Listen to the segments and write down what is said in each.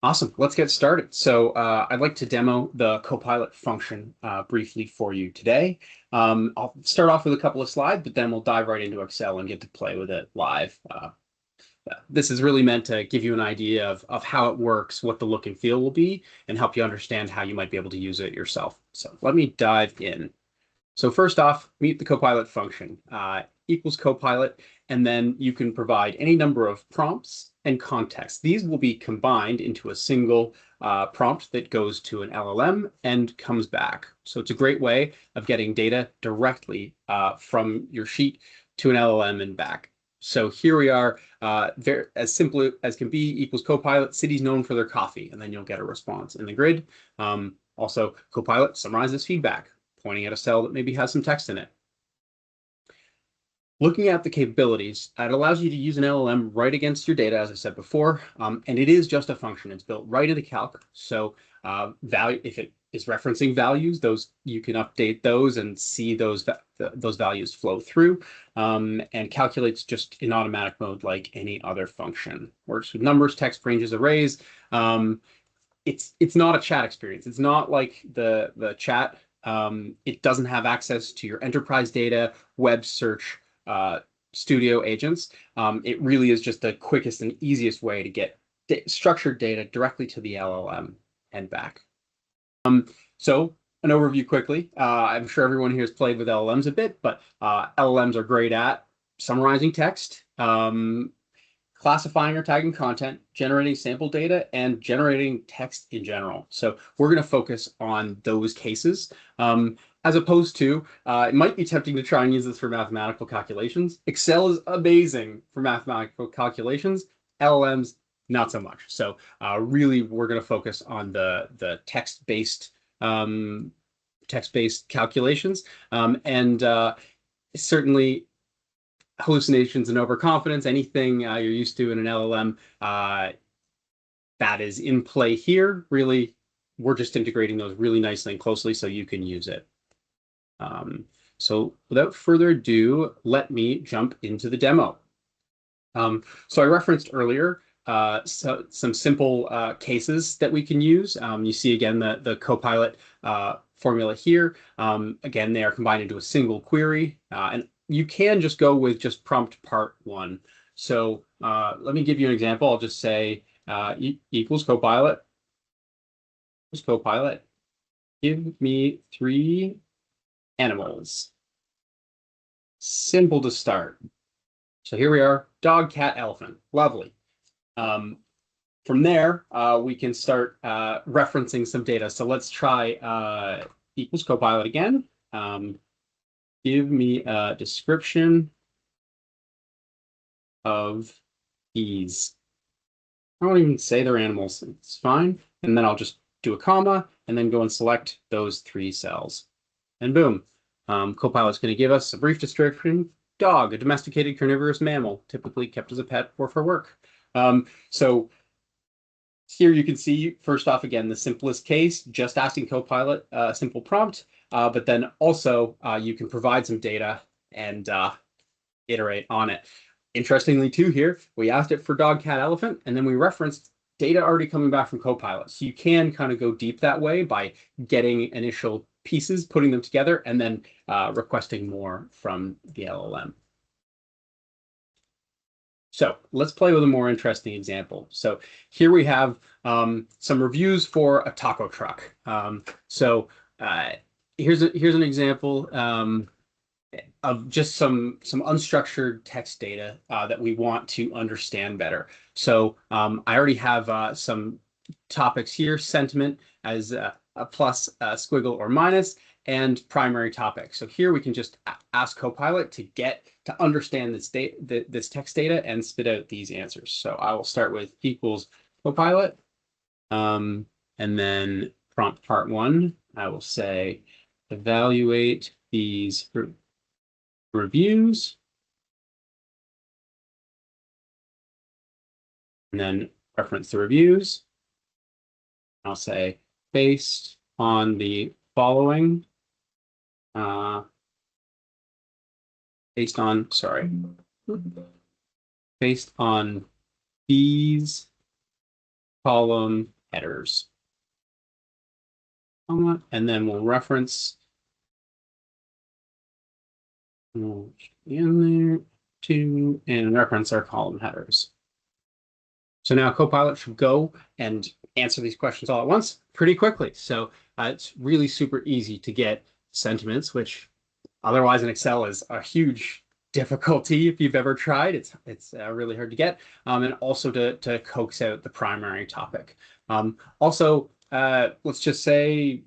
Awesome. Let's get started. So I'd like to demo the Copilot function briefly for you today. I'll start off with a couple of slides, but then we'll dive right into Excel and get to play with it live. This is really meant to give you an idea of how it works, what the look and feel will be, and help you understand how you might be able to use it yourself. So let me dive in. So first off, meet the Copilot function, equals Copilot, and then you can provide any number of prompts and context. These will be combined into a single prompt that goes to an LLM and comes back. So it's a great way of getting data directly from your sheet to an LLM and back. So here we are, very, as simple as can be, equals Copilot, cities known for their coffee, and then you'll get a response in the grid. Also, Copilot summarizes feedback, pointing at a cell that maybe has some text in it. Looking at the capabilities, it allows you to use an LLM right against your data, as I said before, and it is just a function. It's built right into calc. So value, if it is referencing values, those you can update those and see those values flow through, and calculates just in automatic mode like any other function. Works with numbers, text, ranges, arrays. It's not a chat experience. It's not like the chat. It doesn't have access to your enterprise data, web search, studio agents. It really is just the quickest and easiest way to get structured data directly to the LLM and back. So an overview quickly. I'm sure everyone here has played with LLMs a bit, but LLMs are great at summarizing text, classifying or tagging content, generating sample data, and generating text in general. So we're going to focus on those cases. As opposed to, it might be tempting to try and use this for mathematical calculations. Excel is amazing for mathematical calculations. LLMs, not so much. So really, we're going to focus on the text-based calculations, and certainly hallucinations and overconfidence, anything you're used to in an LLM that is in play here. Really, we're just integrating those really nicely and closely so you can use it. So without further ado, let me jump into the demo. So I referenced earlier some simple cases that we can use. You see again the Copilot formula here. Again, they are combined into a single query, and you can just go with just prompt part one. So let me give you an example. I'll just say equals Copilot. Copilot, give me 3 animals. Simple to start. So here we are, dog, cat, elephant. Lovely. From there, we can start referencing some data. So let's try equals Copilot again. Give me a description of these. I won't even say they're animals. It's fine. And then I'll just do a comma and then go and select those 3 cells. And boom, Copilot's going to give us a brief description. Dog, a domesticated carnivorous mammal, typically kept as a pet or for work. So here you can see, first off, again, the simplest case, just asking Copilot a simple prompt, but then also you can provide some data and iterate on it. Interestingly, too, here, we asked it for dog, cat, elephant, and then we referenced data already coming back from Copilot. So you can kind of go deep that way by getting initial pieces, putting them together, and then requesting more from the LLM. So let's play with a more interesting example. So here we have some reviews for a taco truck. Here's an example of just some unstructured text data that we want to understand better. So I already have some topics here: sentiment as a plus, squiggle, or minus, and primary topic. So here we can just ask Copilot to understand this text data and spit out these answers. So I will start with equals Copilot, and then prompt part one. I will say evaluate these reviews, and then reference the reviews. I'll say based on the following, based on these column headers, comma, and then we'll reference in there to and reference our column headers. So now Copilot should go and answer these questions all at once pretty quickly. So it's really super easy to get sentiments, which otherwise in Excel is a huge difficulty if you've ever tried. It's really hard to get, and also to coax out the primary topic. Also, let's just say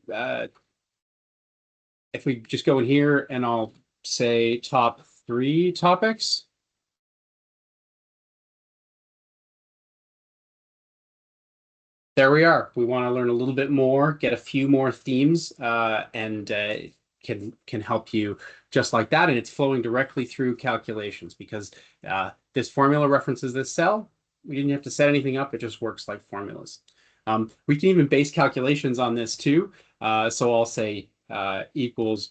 if we just go in here and I'll say top 3 topics. There we are. We want to learn a little bit more, get a few more themes, and can help you just like that. And it's flowing directly through calculations because this formula references this cell. We didn't have to set anything up. It just works like formulas. We can even base calculations on this too. So I'll say equals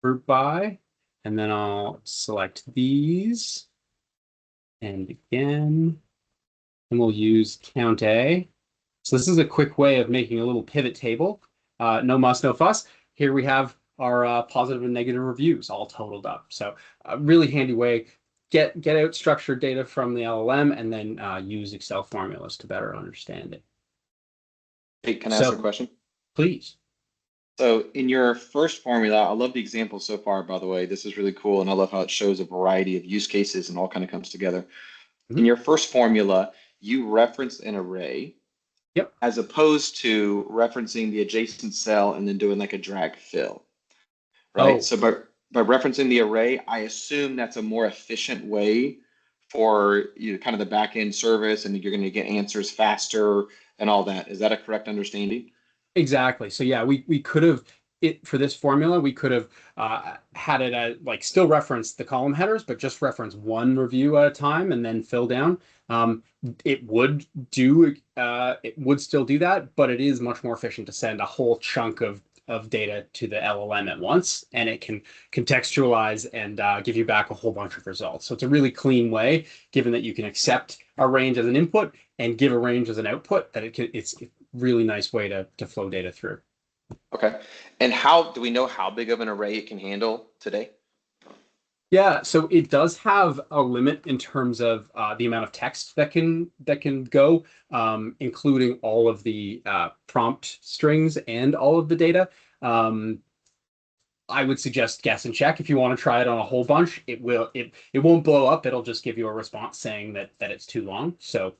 group by, and then I'll select these. And again, and we'll use count A. So this is a quick way of making a little pivot table. No muss, no fuss. Here we have our positive and negative reviews all totaled up. So a really handy way, get out structured data from the LLM and then use Excel formulas to better understand it. Hey, can I ask a question? Please. So in your first formula, I love the example so far, by the way. This is really cool. And I love how it shows a variety of use cases and all kind of comes together. In your first formula, you referenced an array. Yep. As opposed to referencing the adjacent cell and then doing like a drag fill, right? Oh. So by referencing the array, I assume that's a more efficient way for kind of the back end service, and you're going to get answers faster and all that. Is that a correct understanding? Exactly. So yeah, we could have for this formula, we could have had it like still reference the column headers, but just reference one review at a time and then fill down. It would still do that, but it is much more efficient to send a whole chunk of data to the LLM at once, and it can contextualize and give you back a whole bunch of results. So it's a really clean way, given that you can accept a range as an input and give a range as an output, that it's a really nice way to flow data through. Okay. And how do we know how big of an array it can handle today? Yeah, so it does have a limit in terms of the amount of text that can go, including all of the prompt strings and all of the data. I would suggest guess and check if you want to try it on a whole bunch. It won't blow up. It'll just give you a response saying that it's too long. So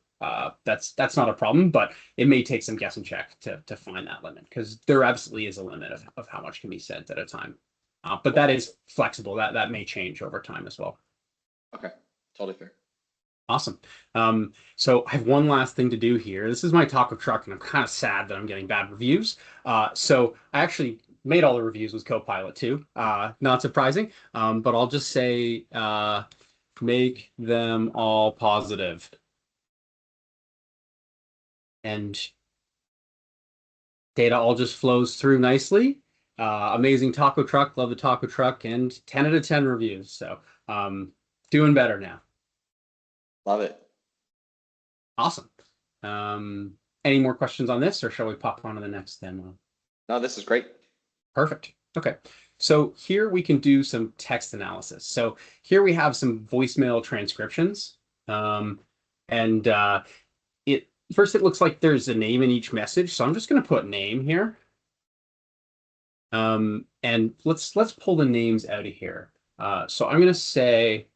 that's not a problem, but it may take some guess and check to find that limit, because there absolutely is a limit of how much can be sent at a time. But that is flexible. That may change over time as well. Okay, totally fair. Awesome. So I have one last thing to do here. This is my taco truck, and I'm kind of sad that I'm getting bad reviews. So I actually made all the reviews with Copilot too. Not surprising, but I'll just say make them all positive. And data all just flows through nicely. Amazing taco truck, love the taco truck, and 10 out of 10 reviews. So doing better now. Love it. Awesome. Any more questions on this, or shall we pop on to the next demo? No, this is great. Perfect. Okay. So here we can do some text analysis. So here we have some voicemail transcriptions. And first it looks like there's a name in each message. So I'm just going to put name here. And let's pull the names out of here. So I'm going to say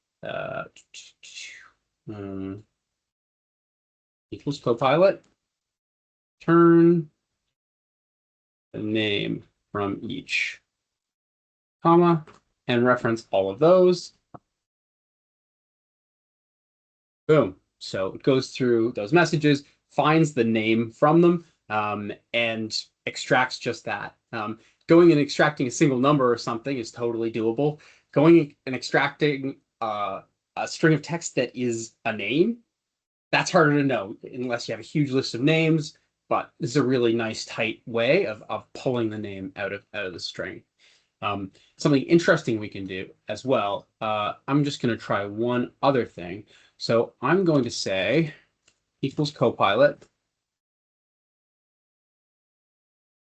equals Copilot. Turn the name from each comma and reference all of those. Boom. So it goes through those messages, finds the name from them, and extracts just that. Going and extracting a single number or something is totally doable. Going and extracting a string of text that is a name, that's harder to know unless you have a huge list of names, but this is a really nice tight way of pulling the name out of the string. Something interesting we can do as well. I'm just going to try one other thing. So I'm going to say equals Copilot.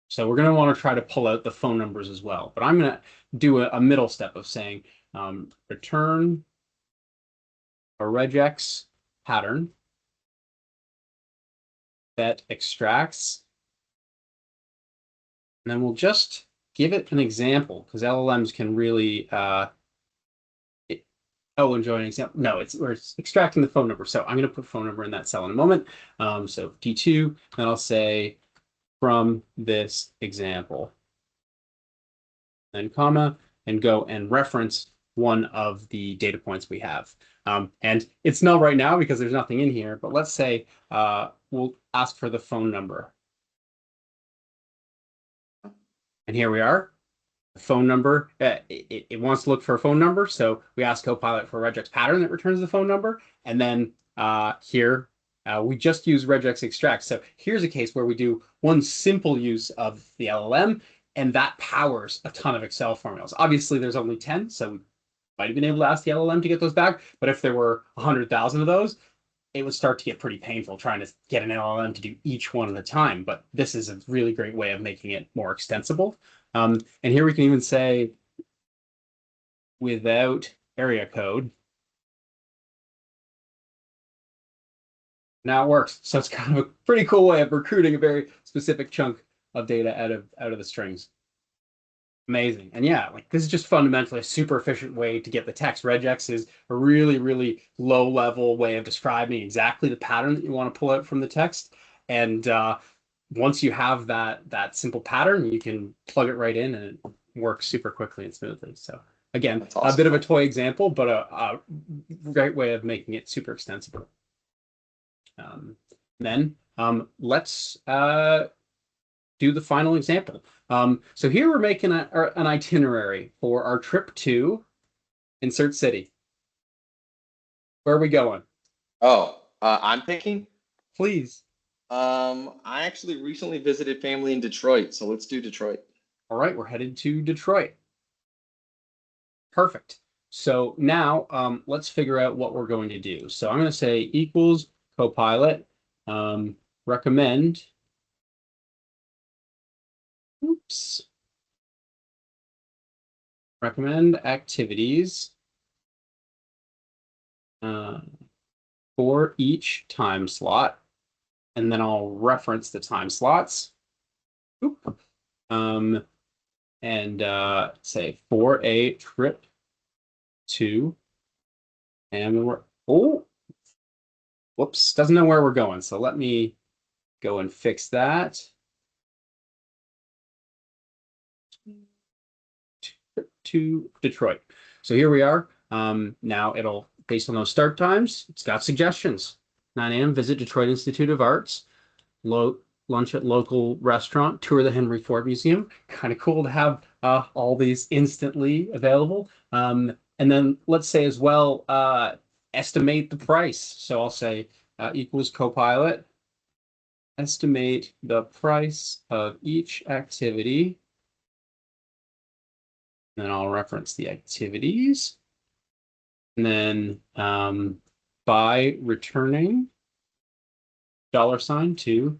So we're going to want to try to pull out the phone numbers as well. But I'm going to do a middle step of saying return a regex pattern that extracts. And then we'll just give it an example because LLMs can really enjoy an example. No, we're extracting the phone number. So I'm going to put phone number in that cell in a moment. So D2, and I'll say from this example, then comma, and go and reference one of the data points we have. And it's null right now because there's nothing in here, but let's say we'll ask for the phone number. And here we are. The phone number, it wants to look for a phone number, so we ask Copilot for a regex pattern that returns the phone number, and then here we just use regex extract. So here's a case where we do one simple use of the LLM, and that powers a ton of Excel formulas. Obviously, there's only 10, so we might have been able to ask the LLM to get those back, but if there were 100,000 of those, it would start to get pretty painful trying to get an LLM to do each one at a time. But this is a really great way of making it more extensible. And here we can even say without area code. Now it works. So it's kind of a pretty cool way of recruiting a very specific chunk of data out of the strings. Amazing. And yeah, like this is just fundamentally a super efficient way to get the text. Regex is a really, really low level way of describing exactly the pattern that you want to pull out from the text. And once you have that simple pattern, you can plug it right in and it works super quickly and smoothly. So again, awesome. A bit of a toy example, but a great way of making it super extensible. Then let's do the final example. So here we're making an itinerary for our trip to insert city. Where are we going? Oh, I'm thinking. Please. I actually recently visited family in Detroit, so let's do Detroit. All right, we're headed to Detroit. Perfect. So now let's figure out what we're going to do. So I'm going to say equals Copilot recommend. Oops. Recommend activities for each time slot, and then I'll reference the time slots. Oop. And say for a trip to, and we're whoops, doesn't know where we're going. So let me go and fix that. To Detroit. So here we are. Now it'll, based on those start times, it's got suggestions. 9 a.m. visit Detroit Institute of Arts, lunch at local restaurant, tour the Henry Ford Museum. Kind of cool to have all these instantly available. And then let's say as well, estimate the price. So I'll say equals Copilot, estimate the price of each activity. Then I'll reference the activities. And then by returning $sign to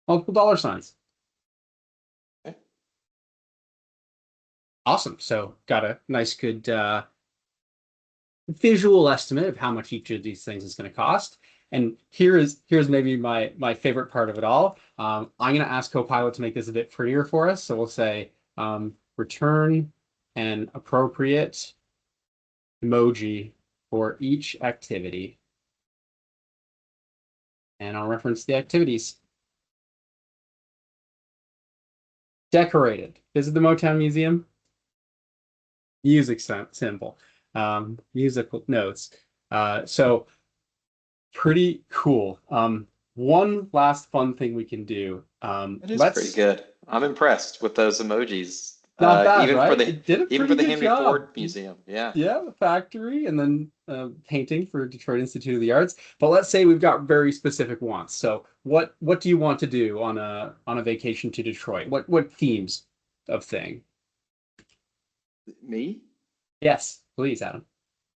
multiple dollar signs. Okay. Awesome. So got a nice, good visual estimate of how much each of these things is going to cost. And here's maybe my favorite part of it all. I'm going to ask Copilot to make this a bit prettier for us. So we'll say return an appropriate emoji for each activity. And I'll reference the activities. Decorated. Visit the Motown Museum. Music symbol. Musical notes. So pretty cool. One last fun thing we can do. It is pretty good. I'm impressed with those emojis. Not bad, even right? for the it did a even for the Henry job. Ford Museum. Yeah. Yeah, the factory, and then painting for Detroit Institute of the Arts. But let's say we've got very specific wants. So what do you want to do on a vacation to Detroit? What themes of thing? Me? Yes, please, Adam.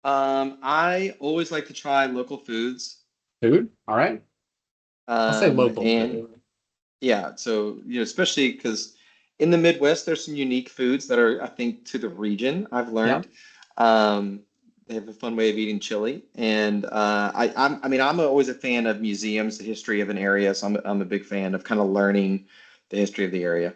I always like to try local foods. Food. All right. I'll say local food. And yeah, so especially because in the Midwest, there's some unique foods that are, I think, to the region. I've Yeah. learned. Um, they have a fun way of eating chili, and I mean, I'm always a fan of museums, the history of an area. So I'm a big fan of kind of learning the history of the area.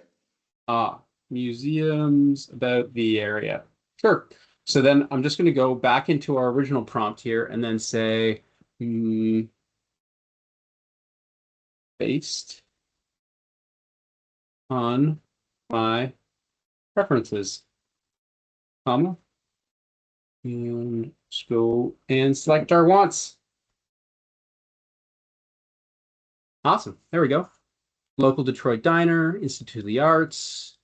Ah, museums about the area. Sure. So then I'm just going to go back into our original prompt here and then say, hmm, based on my preferences, comma, and just go and select our wants. Awesome. There we go. Local Detroit diner, Institute of the Arts,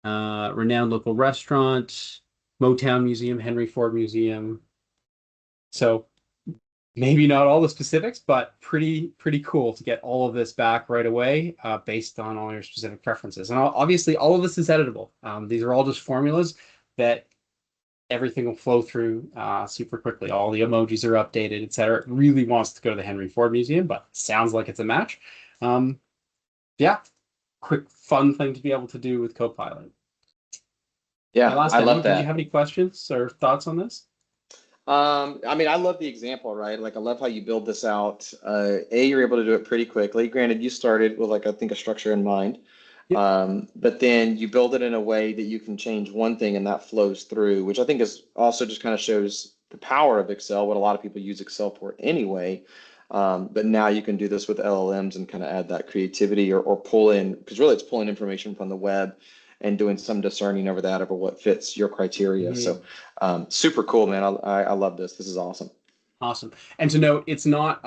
renowned local restaurant, Motown Museum, Henry Ford Museum. So maybe not all the specifics, but pretty cool to get all of this back right away based on all your specific preferences. And obviously, all of this is editable. These are all just formulas that everything will flow through super quickly. All the emojis are updated, etc. It really wants to go to the Henry Ford Museum, but sounds like it's a match. Um, yeah, quick fun thing to be able to do with Copilot. My Yeah, last I demo. love Did you have that. any questions or thoughts on this? I mean, I love the example, right? Like, I love how you build this out. You're able to do it pretty quickly. Granted, you started with like I think a structure in mind, Yep. but then you build it in a way that you can change one thing and that flows through, which I think is also just kind of shows the power of Excel, what a lot of people use Excel for anyway. But now you can do this with LLMs and kind of add that creativity or pull in, because really it's pulling information from the web and doing some discerning over that over what fits your criteria. So Mhm. super cool, man. I love this. This is awesome. Awesome. And to note, it's not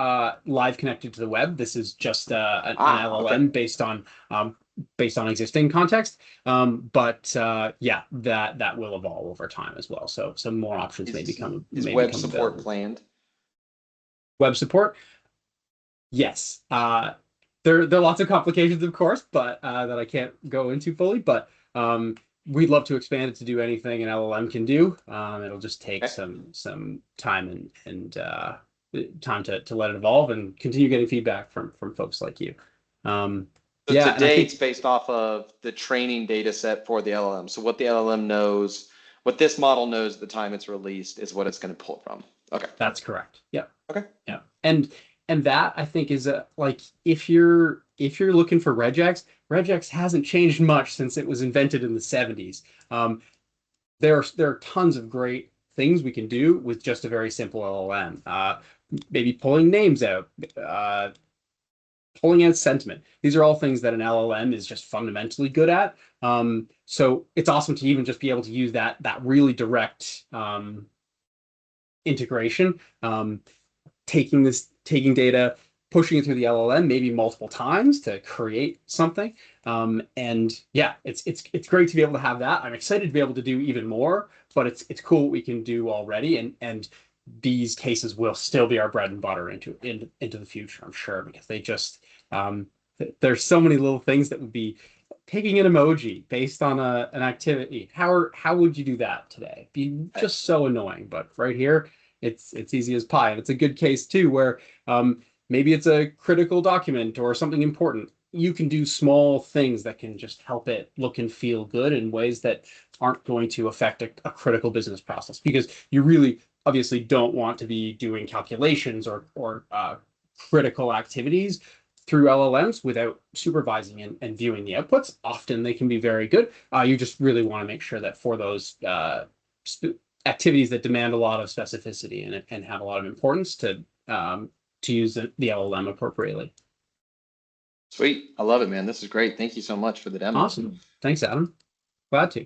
live connected to the web. This is just an Ah, okay. LLM based on existing context. But yeah, that will evolve over time as well. So some more options Is is may web become support available. planned? Web support, yes. There are lots of complications, of course, but that I can't go into fully. But we'd love to expand it to do anything an LLM can do. It'll just take Okay. some time and time to let it evolve and continue getting feedback from folks like you. Um, So yeah, and I today it's think based off of the training data set for the LLM. So what the LLM knows, what this model knows at the time it's released is what it's going to pull from. Okay. that's correct. Yeah. Okay. Yeah. And that I think is a like if you're looking for regex hasn't changed much since it was invented in the 70s. There are tons of great things we can do with just a very simple LLM. Maybe pulling names out, uh, pulling out sentiment. These are all things that an LLM is just fundamentally good at. So it's awesome to even just be able to use that really direct integration. Taking data, pushing it through the LLM maybe multiple times to create something. And yeah, it's great to be able to have that. I'm excited to be able to do even more, but it's cool what we can do already. And these cases will still be our bread and butter into the future, I'm sure, because they just there's so many little things that would be taking an emoji based on an activity. How would you do that today? It'd be I- just so annoying. But right here, it's easy as pie. And it's a good case too, where maybe it's a critical document or something important. You can do small things that can just help it look and feel good in ways that aren't going to affect a critical business process because you really obviously don't want to be doing calculations or critical activities through LLMs without supervising and viewing the outputs. Often they can be very good. You just really want to make sure that for those activities that demand a lot of specificity and have a lot of importance to use the LLM appropriately. Sweet. I love it, man. This is great. Thank you so much for the demo. Awesome. Thanks, Adam. Glad to.